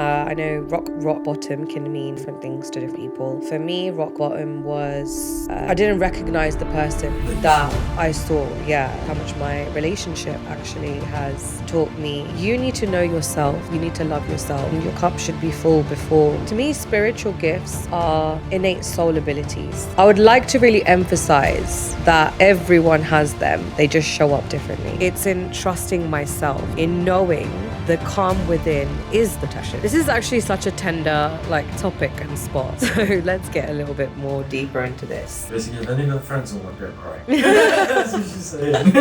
I know rock bottom can mean different things to different people. For me, rock bottom was I didn't recognize the person that I saw. Yeah, how much my relationship actually has taught me. You need to know yourself. You need to love yourself. And your cup should be full before. To me, spiritual gifts are innate soul abilities. I would like to really emphasize that everyone has them. They just show up differently. It's in trusting myself, in knowing the calm within is the passion. This is actually such a tender topic and spot. So let's get a little bit more deeper into this. Basically, if any of your friends will want to cry. That's what she's saying.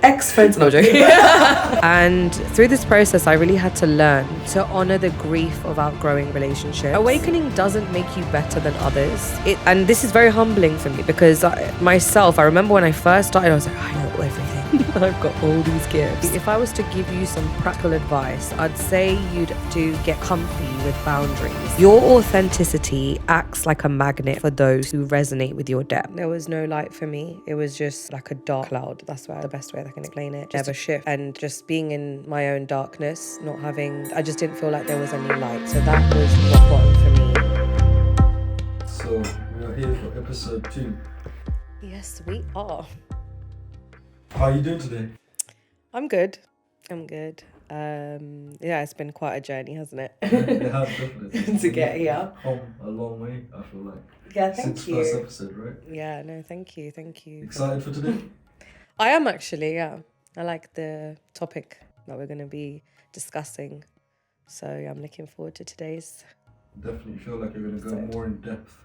Ex-friends, no joking. And through this process, I really had to learn to honor the grief of outgrowing relationships. Awakening doesn't make you better than others. And this is very humbling for me because I remember when I first started, I was like, I know everything. I've got all these gifts. If I was to give you some practical advice, I'd say you'd to get comfy with boundaries. Your authenticity acts like a magnet for those who resonate with your depth. There was no light for me. It was just like a dark cloud. That's the best way I can explain it. Never shift. And just being in my own darkness, I just didn't feel like there was any light. So that was rock bottom for me. So we are here for episode 2. Yes, we are. How are you doing today? I'm good. Yeah, it's been quite a journey, hasn't it? It has, definitely. To get here. Come a long way, I feel like. Yeah, thank Since you. first episode, right? Yeah, no, thank you. Excited for today? I am actually, yeah. I like the topic that we're going to be discussing. So yeah, I'm looking forward to today's. Definitely feel like you're going to go more in depth.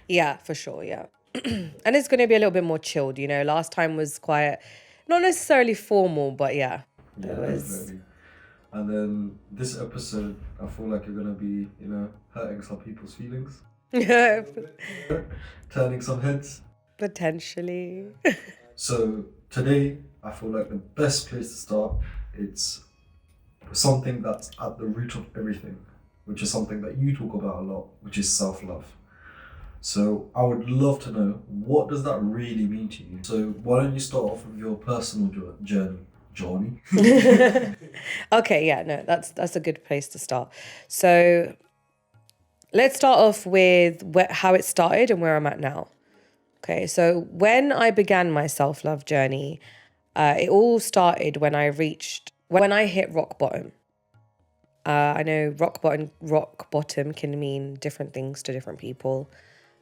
Yeah, for sure, yeah. And it's going to be a little bit more chilled, Last time was quite, not necessarily formal, but yeah. Yeah, definitely. And then this episode, I feel like you're going to be, hurting some people's feelings. Yeah. Turning some heads. Potentially. So today, I feel like the best place to start, it's something that's at the root of everything, which is something that you talk about a lot, which is self-love. So I would love to know, what does that really mean to you? So why don't you start off with your personal journey? Okay, yeah, no, that's a good place to start. So let's start off with how it started and where I'm at now. Okay, so when I began my self-love journey, it all started when I hit rock bottom. I know rock bottom can mean different things to different people.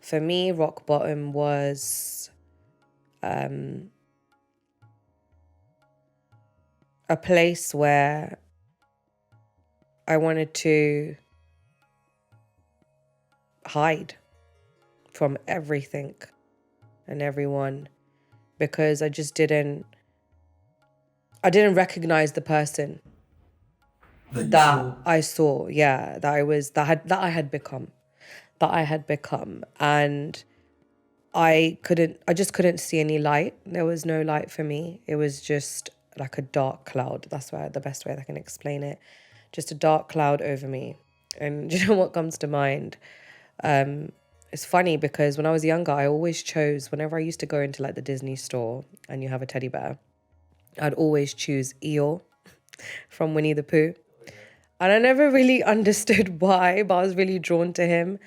For me, rock bottom was a place where I wanted to hide from everything and everyone because I didn't recognize the person that I saw, that I had become, and I just couldn't see any light. There was no light for me. It was just like a dark cloud. That's the best way I can explain it. Just a dark cloud over me. And you know what comes to mind? It's funny because when I was younger, I always chose, whenever I used to go into the Disney store and you have a teddy bear, I'd always choose Eeyore from Winnie the Pooh. And I never really understood why, but I was really drawn to him.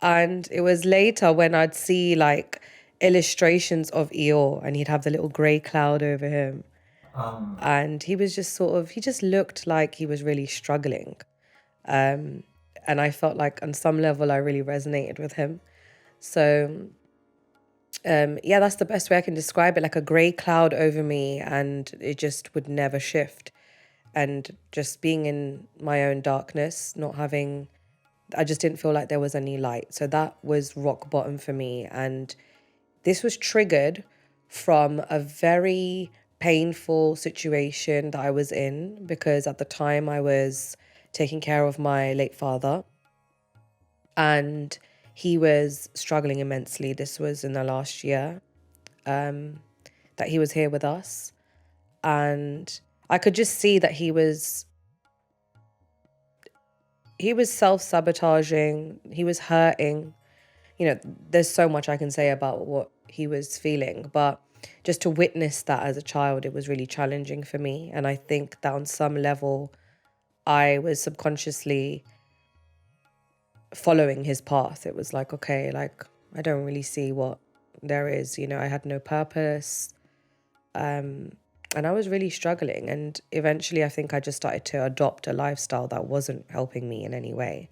And it was later when I'd see illustrations of Eeyore and he'd have the little grey cloud over him. And he was just he just looked like he was really struggling. And I felt like on some level I really resonated with him. So, yeah, that's the best way I can describe it. Like a grey cloud over me and it just would never shift. And just being in my own darkness, I just didn't feel like there was any light. So that was rock bottom for me. And this was triggered from a very painful situation that I was in because at the time I was taking care of my late father and he was struggling immensely. This was in the last year that he was here with us. And I could just see that he was self-sabotaging, he was hurting. There's so much I can say about what he was feeling, but just to witness that as a child, it was really challenging for me. And I think that on some level, I was subconsciously following his path. It was like, okay, like I don't really see what there is, I had no purpose. And I was really struggling. And eventually I think I just started to adopt a lifestyle that wasn't helping me in any way.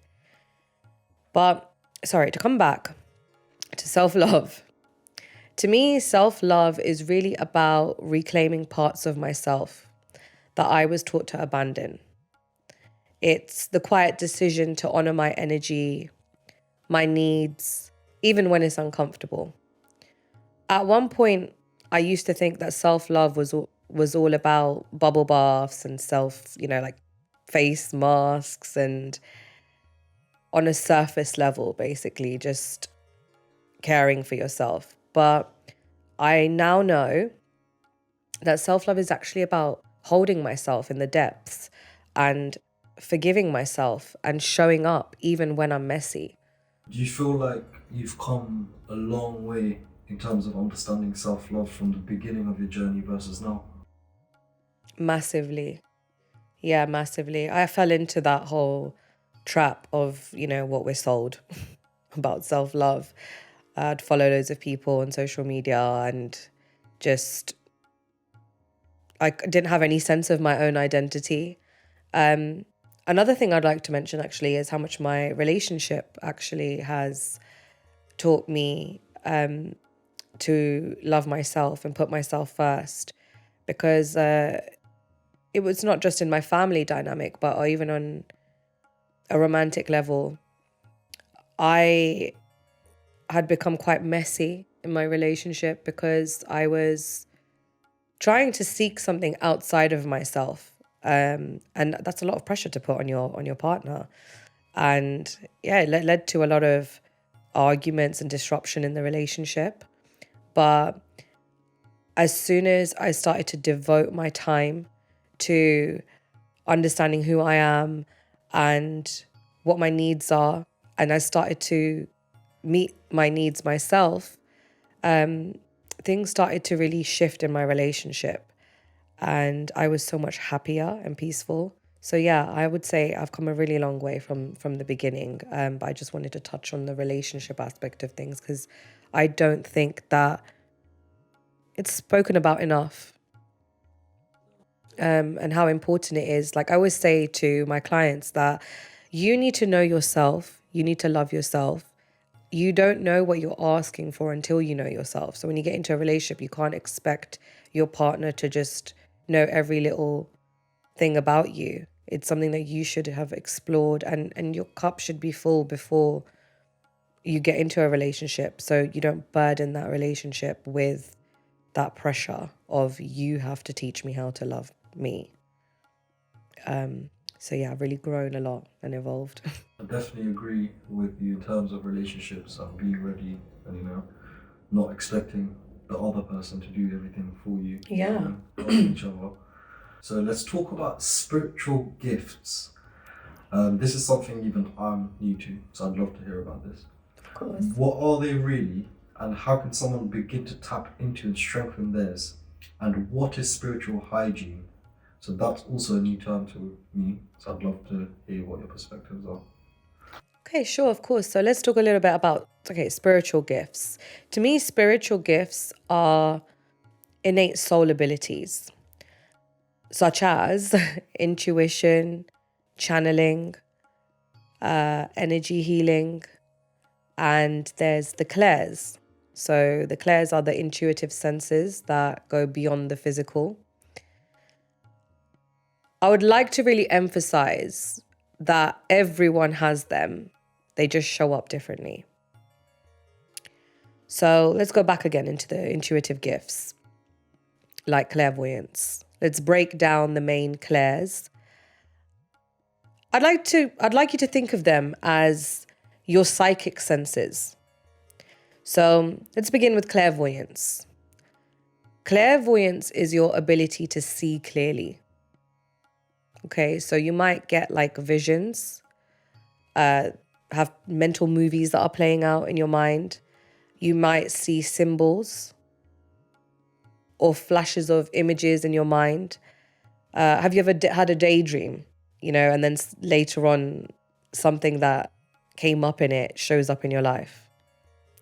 But sorry, to come back to self-love. To me, self-love is really about reclaiming parts of myself that I was taught to abandon. It's the quiet decision to honor my energy, my needs, even when it's uncomfortable. At one point, I used to think that self-love was all about bubble baths and like face masks and on a surface level, basically just caring for yourself. But I now know that self-love is actually about holding myself in the depths and forgiving myself and showing up even when I'm messy. Do you feel like you've come a long way in terms of understanding self-love from the beginning of your journey versus now? Massively. Yeah, massively. I fell into that whole trap of, what we're sold about self-love. I'd follow loads of people on social media and just, I didn't have any sense of my own identity. Another thing I'd like to mention actually is how much my relationship actually has taught me to love myself and put myself first, because it was not just in my family dynamic, but even on a romantic level. I had become quite messy in my relationship because I was trying to seek something outside of myself. And that's a lot of pressure to put on your partner. And yeah, it led to a lot of arguments and disruption in the relationship. But as soon as I started to devote my time to understanding who I am and what my needs are, and I started to meet my needs myself, things started to really shift in my relationship. And I was so much happier and peaceful. So yeah, I would say I've come a really long way from the beginning. But I just wanted to touch on the relationship aspect of things because I don't think that it's spoken about enough. And how important it is. Like I always say to my clients that you need to know yourself, you need to love yourself. You don't know what you're asking for until you know yourself. So when you get into a relationship, you can't expect your partner to just know every little thing about you. It's something that you should have explored, and your cup should be full before you get into a relationship, so you don't burden that relationship with that pressure of you have to teach me how to love me. So yeah, I've really grown a lot and evolved. I definitely agree with you in terms of relationships and being ready and not expecting the other person to do everything for you. Yeah. Helping each other. So let's talk about spiritual gifts. This is something even I'm new to, so I'd love to hear about this. Of course. What are they really, and how can someone begin to tap into and strengthen theirs? And what is spiritual hygiene? So that's also a new term to me, so I'd love to hear what your perspectives are. Okay, sure, of course. So let's talk a little bit about, spiritual gifts. To me, spiritual gifts are innate soul abilities, such as intuition, channeling, energy healing, and there's the clairs. So the clairs are the intuitive senses that go beyond the physical. I would like to really emphasize that everyone has them. They just show up differently. So let's go back again into the intuitive gifts, like clairvoyance. Let's break down the main clairs. I'd like you to think of them as your psychic senses. So let's begin with clairvoyance. Clairvoyance is your ability to see clearly. Okay, so you might get like visions, have mental movies that are playing out in your mind. You might see symbols or flashes of images in your mind. Have you ever had a daydream? and then later on, something that came up in it shows up in your life.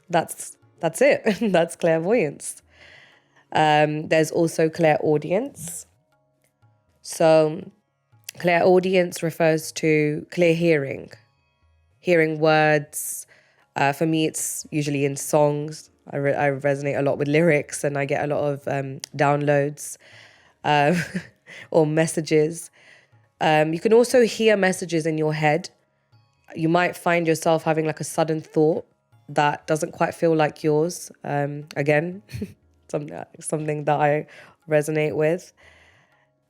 That's it. That's clairvoyance. There's also clairaudience. So clairaudience refers to clear hearing words. For me, it's usually in songs. I resonate a lot with lyrics, and I get a lot of downloads or messages. You can also hear messages in your head. You might find yourself having like a sudden thought that doesn't quite feel like yours. Again, something that I resonate with.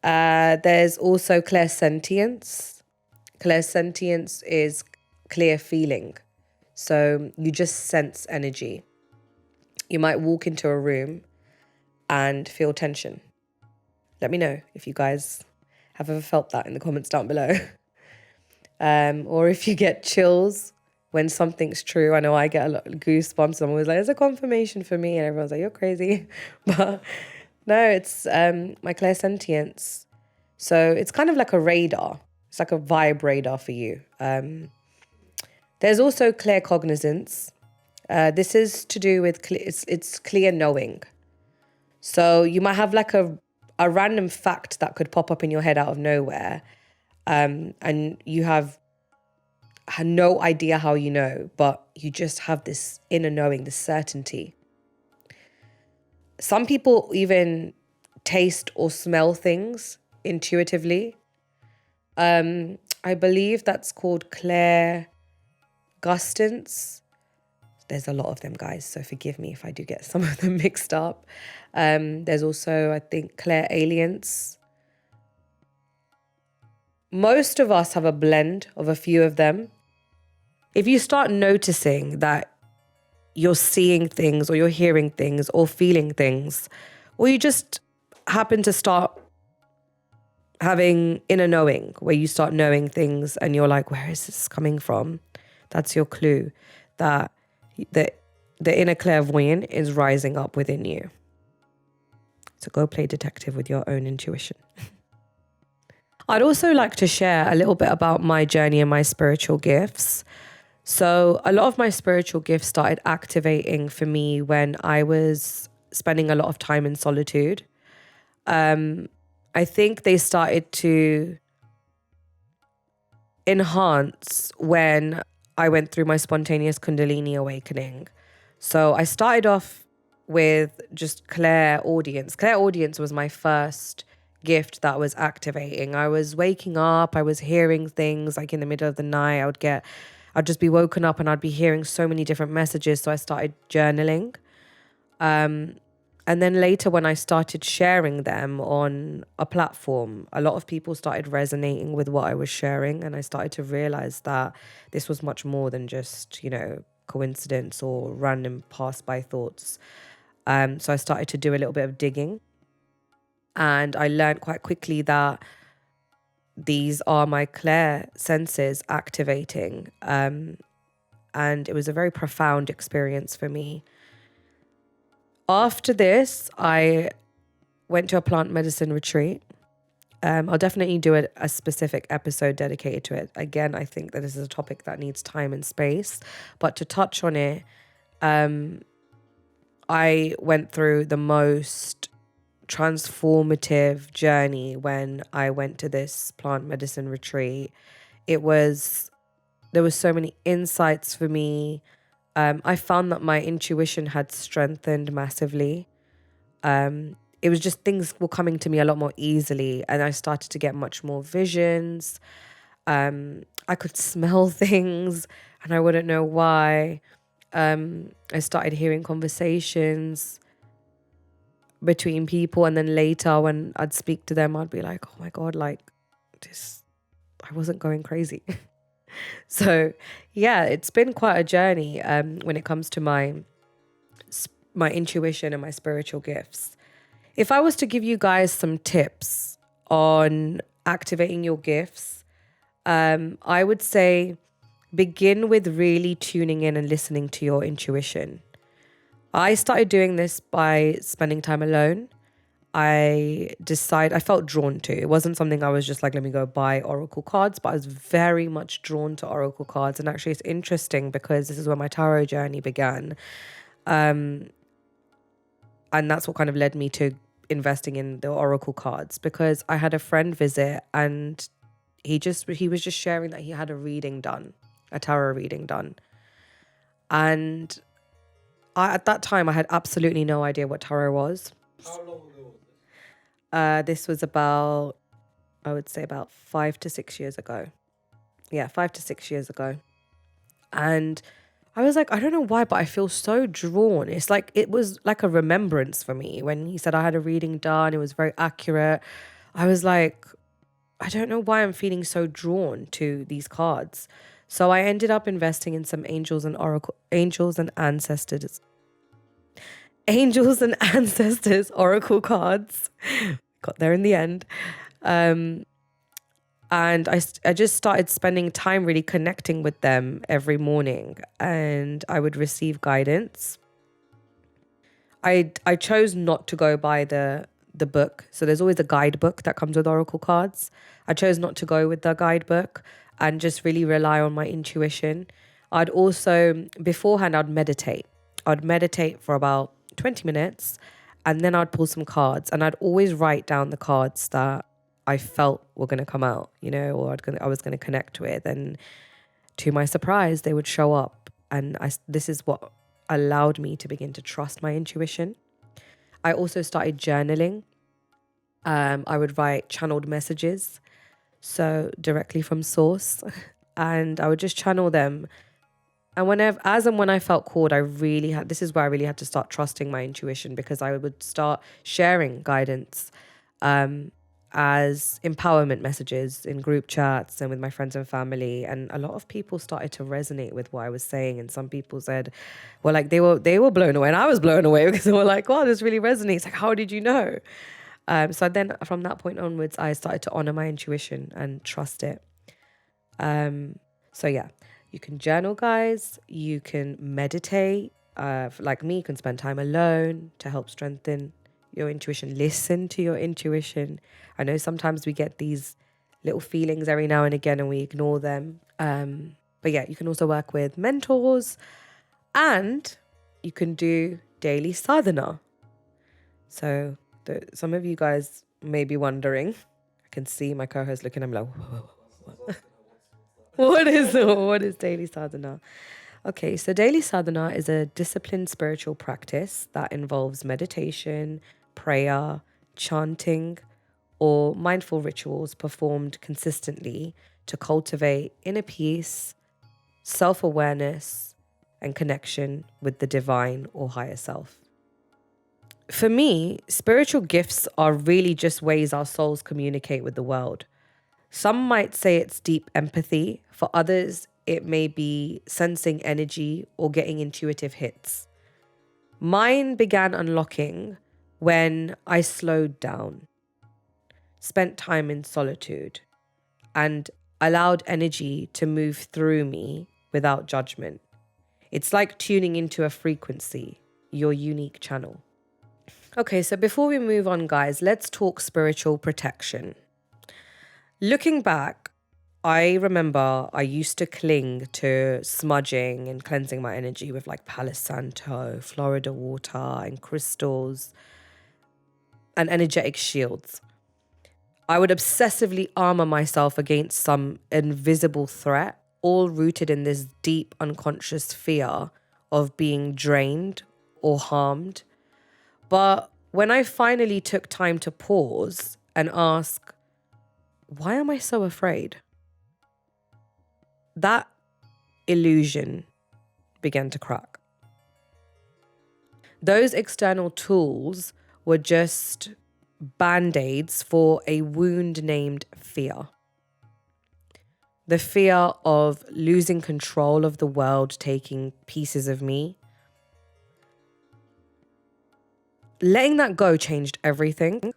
There's also clairsentience. Clairsentience is clear feeling. So you just sense energy. You might walk into a room and feel tension. Let me know if you guys have ever felt that in the comments down below. Or if you get chills when something's true. I know I get a lot of goosebumps. I'm always like, it's a confirmation for me. And everyone's like, you're crazy. But no, it's my clairsentience. So it's kind of like a radar. It's like a vibe radar for you. There's also claircognizance. This is to do with, it's clear knowing. So you might have like a random fact that could pop up in your head out of nowhere. And you have no idea how you know, but you just have this inner knowing, this certainty. Some people even taste or smell things intuitively. I believe that's called clairgustance. There's a lot of them, guys, so forgive me if I do get some of them mixed up. There's also, I think, clairalience. Most of us have a blend of a few of them. If you start noticing that you're seeing things or you're hearing things or feeling things, or you just happen to start having inner knowing, where you start knowing things and you're like, where is this coming from? That's your clue that the inner clairvoyant is rising up within you. So go play detective with your own intuition. I'd also like to share a little bit about my journey and my spiritual gifts. So a lot of my spiritual gifts started activating for me when I was spending a lot of time in solitude. I think they started to enhance when I went through my spontaneous Kundalini awakening. So I started off with just clairaudience. Clairaudience was my first gift that was activating. I was waking up, I was hearing things like in the middle of the night. I'd just be woken up and I'd be hearing so many different messages. So I started journaling. And then later when I started sharing them on a platform, a lot of people started resonating with what I was sharing. And I started to realize that this was much more than just, coincidence or random pass by thoughts. So I started to do a little bit of digging. And I learned quite quickly that these are my clair senses activating. And it was a very profound experience for me. After this, I went to a plant medicine retreat. I'll definitely do a specific episode dedicated to it. Again, I think that this is a topic that needs time and space. But to touch on it, I went through the most transformative journey when I went to this plant medicine retreat. There was so many insights for me. I found that my intuition had strengthened massively. It was just things were coming to me a lot more easily, and I started to get much more visions. I could smell things and I wouldn't know why. I started hearing conversations between people, and then later when I'd speak to them, I'd be like, oh my God, like this, I wasn't going crazy. So yeah, it's been quite a journey when it comes to my intuition and my spiritual gifts. If I was to give you guys some tips on activating your gifts, I would say begin with really tuning in and listening to your intuition. I started doing this by spending time alone. I felt drawn to. It wasn't something I was just like, let me go buy oracle cards, but I was very much drawn to oracle cards. And actually, it's interesting because this is where my tarot journey began. And that's what kind of led me to investing in the oracle cards, because I had a friend visit and he was just sharing that he had a tarot reading done. And at that time, I had absolutely no idea what tarot was. How long ago was this? This was about, I would say about 5 to 6 years ago. Yeah, 5 to 6 years ago. And I was like, I don't know why, but I feel so drawn. It's like, it was like a remembrance for me. When he said I had a reading done, it was very accurate. I was like, I don't know why I'm feeling so drawn to these cards. So I ended up investing in some angels and ancestors oracle cards. Got there in the end. And I just started spending time really connecting with them every morning, and I would receive guidance. I chose not to go by the book. So there's always a guidebook that comes with oracle cards. I chose not to go with the guidebook and just really rely on my intuition. I'd also, beforehand, I'd meditate. I'd meditate for about 20 minutes, and then I'd pull some cards, and I'd always write down the cards that I felt were going to come out, or I was going to connect with. And to my surprise, they would show up. And this is what allowed me to begin to trust my intuition. I also started journaling. I would write channeled messages, so directly from source, and I would just channel them. And when I felt called, this is where I really had to start trusting my intuition, because I would start sharing guidance as empowerment messages in group chats and with my friends and family. And a lot of people started to resonate with what I was saying. And some people said, well, like they were blown away, and I was blown away, because they were like, wow, this really resonates. Like, how did you know? So then from that point onwards, I started to honor my intuition and trust it. So yeah, you can journal, guys. You can meditate. Like me, you can spend time alone to help strengthen your intuition. Listen to your intuition. I know sometimes we get these little feelings every now and again and we ignore them. But yeah, you can also work with mentors, and you can do daily sadhana. So some of you guys may be wondering. I can see my co-host looking. I'm like, what is daily sadhana? Okay, so daily sadhana is a disciplined spiritual practice that involves meditation, prayer, chanting, or mindful rituals performed consistently to cultivate inner peace, self-awareness, and connection with the divine or higher self. For me, spiritual gifts are really just ways our souls communicate with the world. Some might say it's deep empathy. For others, it may be sensing energy or getting intuitive hits. Mine began unlocking when I slowed down, spent time in solitude, and allowed energy to move through me without judgment. It's like tuning into a frequency, your unique channel. Okay, so before we move on, guys, let's talk spiritual protection. Looking back, I remember I used to cling to smudging and cleansing my energy with like Palo Santo, Florida water, and crystals and energetic shields. I would obsessively armor myself against some invisible threat, all rooted in this deep unconscious fear of being drained or harmed. But when I finally took time to pause and ask, why am I so afraid? That illusion began to crack. Those external tools were just band-aids for a wound named fear. The fear of losing control of the world, taking pieces of me. Letting that go changed everything.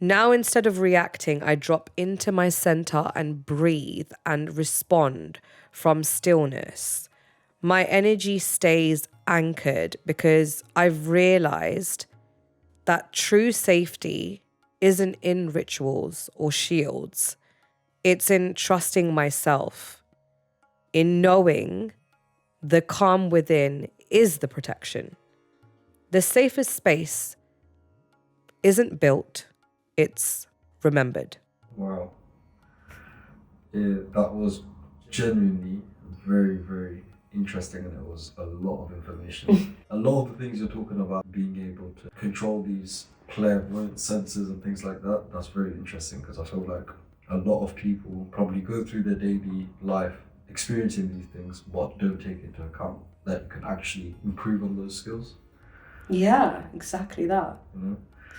Now, instead of reacting, I drop into my center and breathe and respond from stillness. My energy stays anchored because I've realized that true safety isn't in rituals or shields. It's in trusting myself, in knowing the calm within is the protection. The safest space isn't built, it's remembered. Wow. Yeah, that was genuinely very, very interesting, and it was a lot of information. A lot of the things you're talking about, being able to control these clairvoyant senses and things like that, that's very interesting because I feel like a lot of people probably go through their daily life experiencing these things but don't take into account that you can actually improve on those skills. Yeah, exactly that. You know?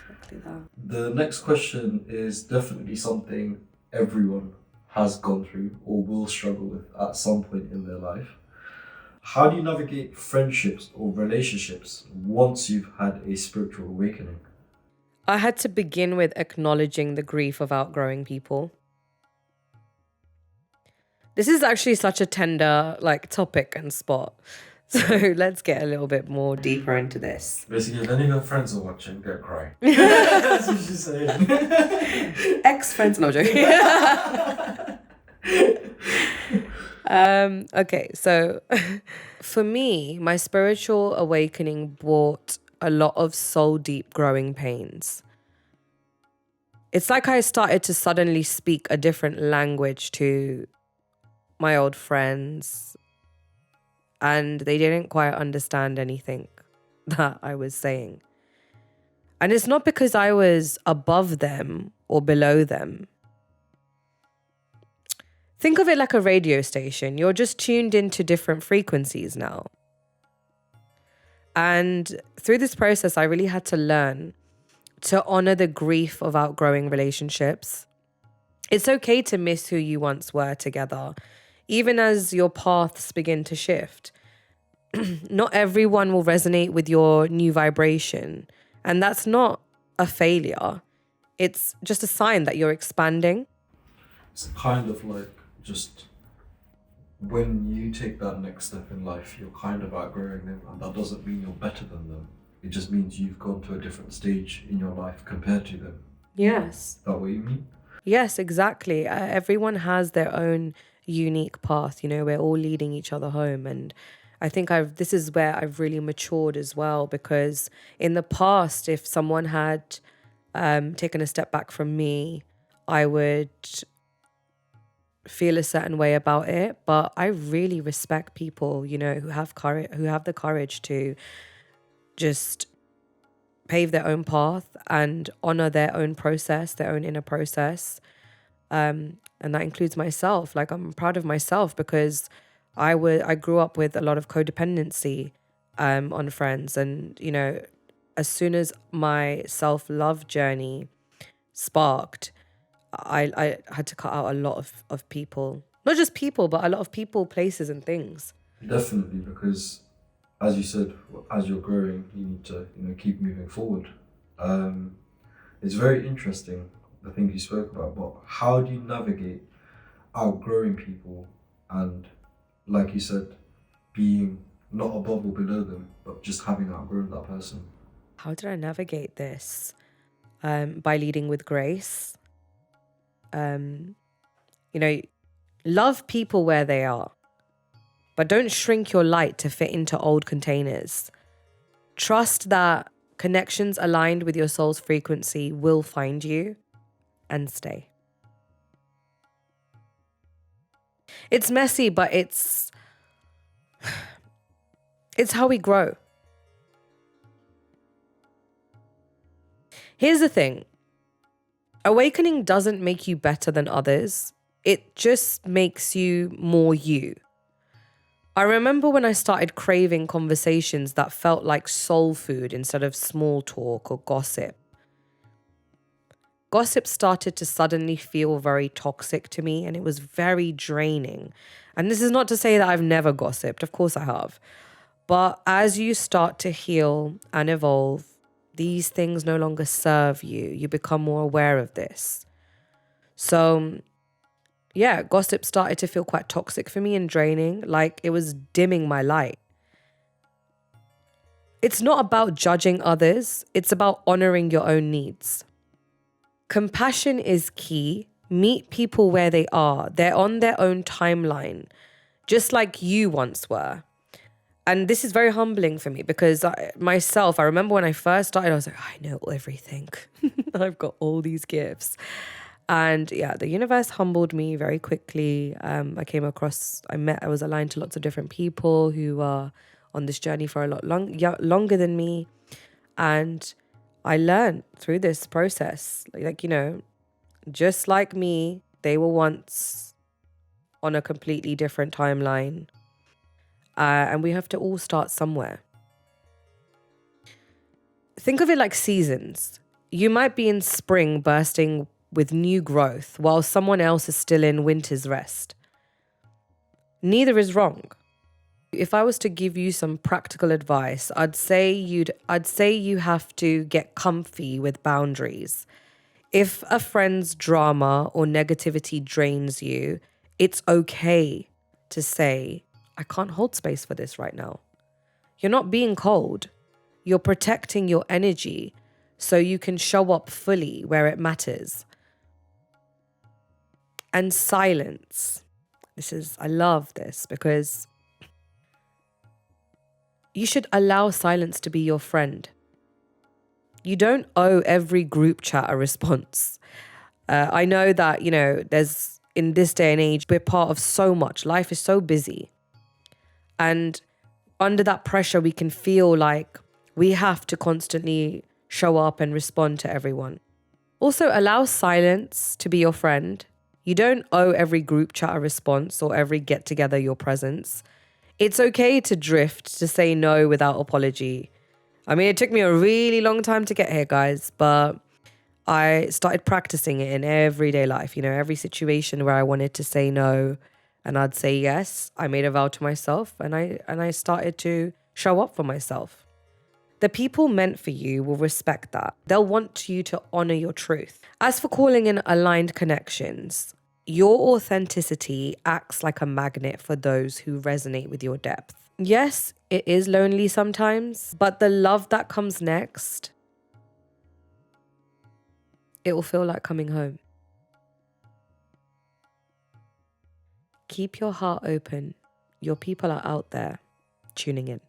Exactly that. The next question is definitely something everyone has gone through or will struggle with at some point in their life. How do you navigate friendships or relationships once you've had a spiritual awakening? I had to begin with acknowledging the grief of outgrowing people. This is actually such a tender topic and spot. So let's get a little bit more deeper into this. Basically, if any of your friends are watching, don't cry. That's what she's saying. Ex-friends, no joking. Okay, so for me, my spiritual awakening brought a lot of soul deep growing pains. It's like I started to suddenly speak a different language to my old friends, and they didn't quite understand anything that I was saying. And it's not because I was above them or below them. Think of it like a radio station. You're just tuned into different frequencies now. And through this process, I really had to learn to honor the grief of outgrowing relationships. It's okay to miss who you once were together, even as your paths begin to shift. Not everyone will resonate with your new vibration. And that's not a failure. It's just a sign that you're expanding. It's kind of like just when you take that next step in life, you're kind of outgrowing them, and that doesn't mean you're better than them. It just means you've gone to a different stage in your life compared to them. Yes. Is that what you mean? Yes, exactly. Everyone has their own unique path. We're all leading each other home. And I think this is where I've really matured as well, because in the past, if someone had taken a step back from me, I would feel a certain way about it. But I really respect people, who have the courage to just pave their own path and honor their own process, their own inner process. And that includes myself. I'm proud of myself because I grew up with a lot of codependency on friends. And, as soon as my self-love journey sparked, I had to cut out a lot of people. Not just people, but a lot of people, places and things. Definitely, because as you said, as you're growing, you need to keep moving forward. It's very interesting the things you spoke about, but how do you navigate outgrowing people and, like you said, being not above or below them, but just having outgrown that person? How did I navigate this? By leading with grace. Love people where they are, but don't shrink your light to fit into old containers. Trust that connections aligned with your soul's frequency will find you and stay. It's messy, but it's how we grow. Here's the thing. Awakening doesn't make you better than others. It just makes you more you. I remember when I started craving conversations that felt like soul food instead of small talk or gossip. Gossip started to suddenly feel very toxic to me, and it was very draining. And this is not to say that I've never gossiped. Of course I have. But as you start to heal and evolve, these things no longer serve you. You become more aware of this. So, yeah, gossip started to feel quite toxic for me and draining, like it was dimming my light. It's not about judging others, it's about honoring your own needs. Compassion is key. Meet people where they are. They're on their own timeline, just like you once were. And this is very humbling for me because I remember when I first started, I was like, I know everything. I've got all these gifts. And yeah, the universe humbled me very quickly. I was aligned to lots of different people who are on this journey for a lot longer than me. And I learned through this process, just like me, they were once on a completely different timeline. And we have to all start somewhere. Think of it like seasons. You might be in spring bursting with new growth while someone else is still in winter's rest. Neither is wrong. If I was to give you some practical advice, I'd say you have to get comfy with boundaries. If a friend's drama or negativity drains you, it's okay to say, I can't hold space for this right now. You're not being cold. You're protecting your energy so you can show up fully where it matters. And silence. I love this because you should allow silence to be your friend. You don't owe every group chat a response. I know that, there's in this day and age, we're part of so much. Life is so busy. And under that pressure, we can feel like we have to constantly show up and respond to everyone. Also, allow silence to be your friend. You don't owe every group chat a response or every get together your presence. It's okay to drift, to say no without apology. I mean, it took me a really long time to get here, guys, but I started practicing it in everyday life. Every situation where I wanted to say no and I'd say yes, I made a vow to myself and I started to show up for myself. The people meant for you will respect that. They'll want you to honor your truth. As for calling in aligned connections, your authenticity acts like a magnet for those who resonate with your depth. Yes, it is lonely sometimes, but the love that comes next, it will feel like coming home. Keep your heart open. Your people are out there tuning in.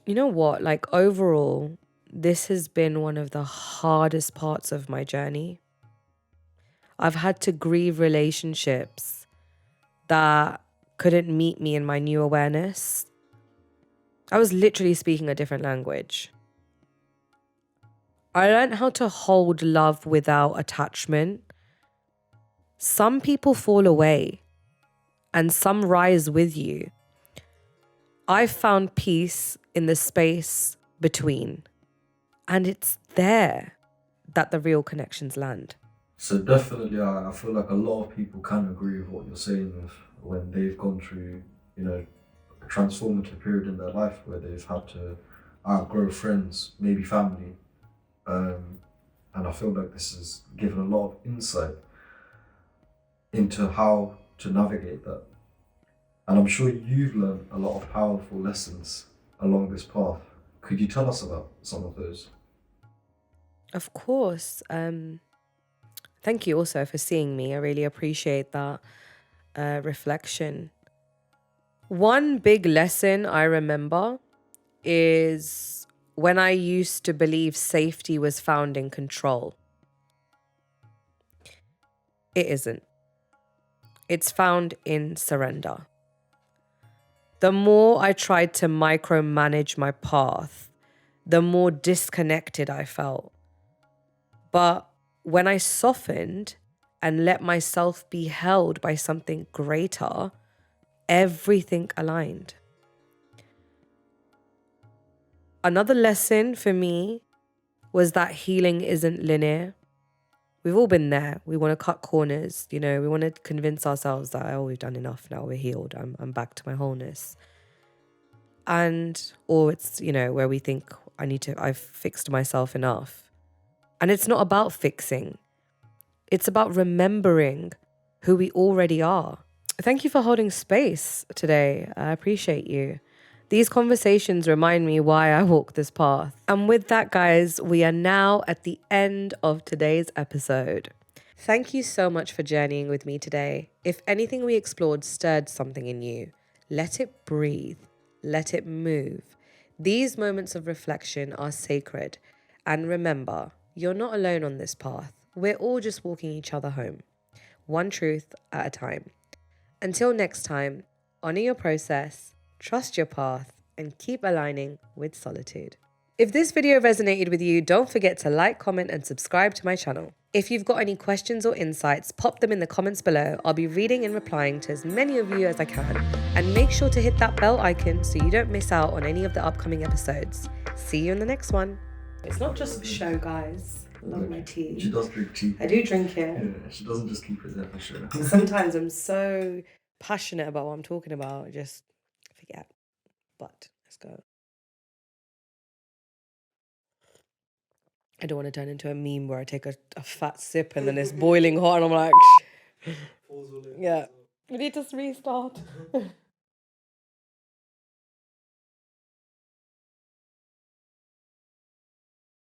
You know what? Overall, this has been one of the hardest parts of my journey. I've had to grieve relationships that couldn't meet me in my new awareness. I was literally speaking a different language. I learned how to hold love without attachment. Some people fall away and some rise with you. I found peace in the space between, and it's there that the real connections land. So definitely, I feel like a lot of people can agree with what you're saying with when they've gone through, a transformative period in their life where they've had to outgrow friends, maybe family. And I feel like this has given a lot of insight into how to navigate that. And I'm sure you've learned a lot of powerful lessons along this path. Could you tell us about some of those? Of course. Thank you also for seeing me. I really appreciate that reflection. One big lesson I remember is when I used to believe safety was found in control. It isn't. It's found in surrender. The more I tried to micromanage my path, the more disconnected I felt. But when I softened and let myself be held by something greater, everything aligned. Another lesson for me was that healing isn't linear. We've all been there. We want to cut corners, we want to convince ourselves that, oh, we've done enough now, we're healed, I'm back to my wholeness. Or it's, where we think I've fixed myself enough. And it's not about fixing. It's about remembering who we already are. Thank you for holding space today. I appreciate you. These conversations remind me why I walk this path. And with that, guys, we are now at the end of today's episode. Thank you so much for journeying with me today. If anything we explored stirred something in you, let it breathe, let it move. These moments of reflection are sacred. And remember, you're not alone on this path. We're all just walking each other home, one truth at a time. Until next time, honor your process, trust your path, and keep aligning with solitude. If this video resonated with you, don't forget to like, comment, and subscribe to my channel. If you've got any questions or insights, pop them in the comments below. I'll be reading and replying to as many of you as I can. And make sure to hit that bell icon so you don't miss out on any of the upcoming episodes. See you in the next one. It's not just for show, guys. I love my tea. She does drink tea. I do drink it. Yeah, she doesn't just keep it there for sure. Sometimes I'm so passionate about what I'm talking about, I just forget. But let's go. I don't want to turn into a meme where I take a fat sip and then it's boiling hot and I'm like, yeah, we need to restart.